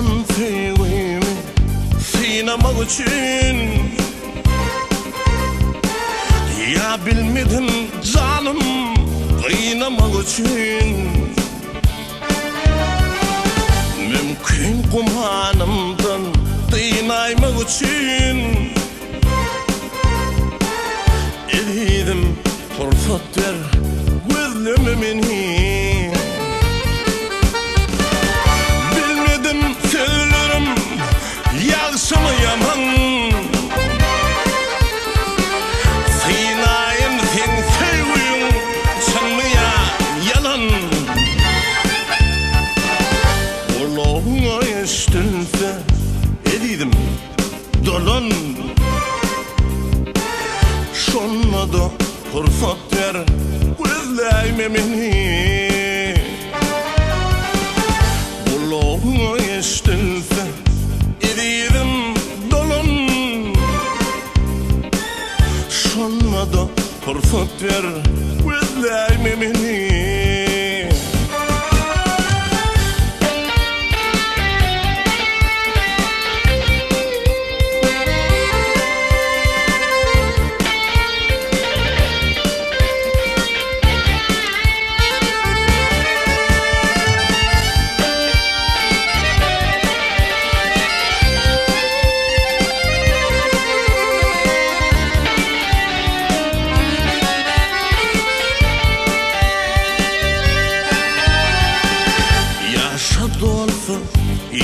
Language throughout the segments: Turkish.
son fiilimi sıynamak için. Ya bilmedim canım kıynamak için. Mümkün kumanımdan tıynaymak için. Edidim fırsat ver gözlememeni. Bilmedim söylerim yaxşı mı yaman. Sıyınayım sen sevgin sen mi ya yalan. Kulağına eşitilse edidim dolan. Şonna da fırsat ver gözlememeni. Kulağına eşitilse edidim dolan. Şonna da fırsat ver gözlememeni.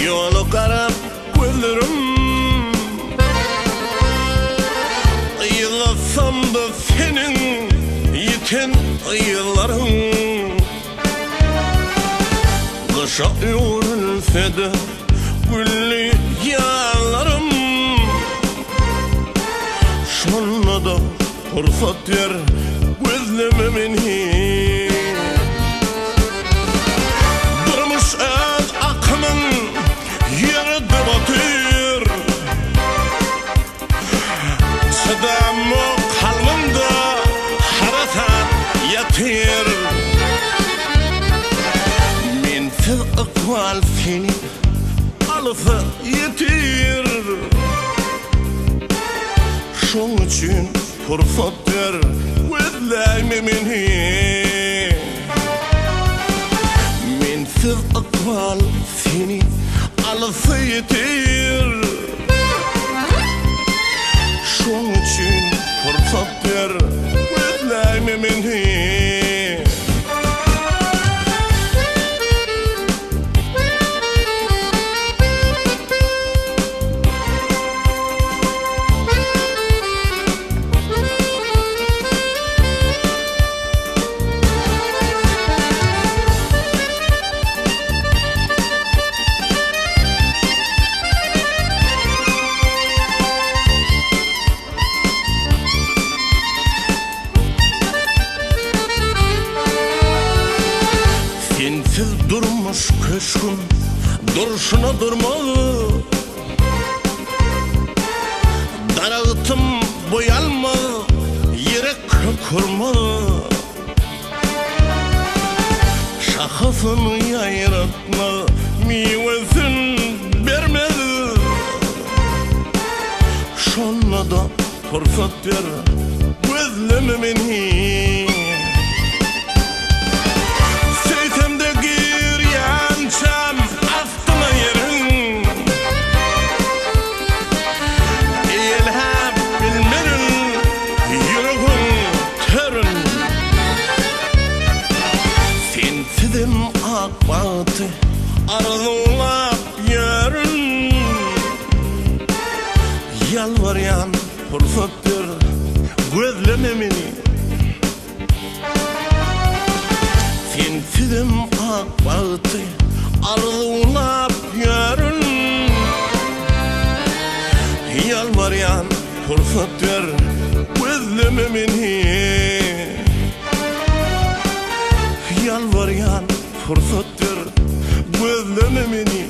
Yolu karab gözlerim. Yılasam da senin yiten yılların. Kışa yürülse de güllü yağlarım. Şonna da fırsat ver gözlememeni. Durmuş öz akımın yeri batır. Sadamı kalbimde haratan yatır. Mensiz ıkval seni alısa yetir. Şun için fırsat ver gözlememeni. Mensiz ıkval seni alısa yetir. Şun için fırsat ver gözlememeni. Sensiz durmuş köşküm duruşuna durmalı. Darağıtım boyalma yürek kurmalı. Şahısını yayratma meyvesin vermeli. Şonna da fırsat ver gözlememeni. Akbatı arzulap yürün. Yalvaryan fırsat ver gözlememeni. Sensizim akbatı arzulap yürün. Yalvaryan fırsat ver gözlememeni. Yalvaryan fırsat ver gözlememeni.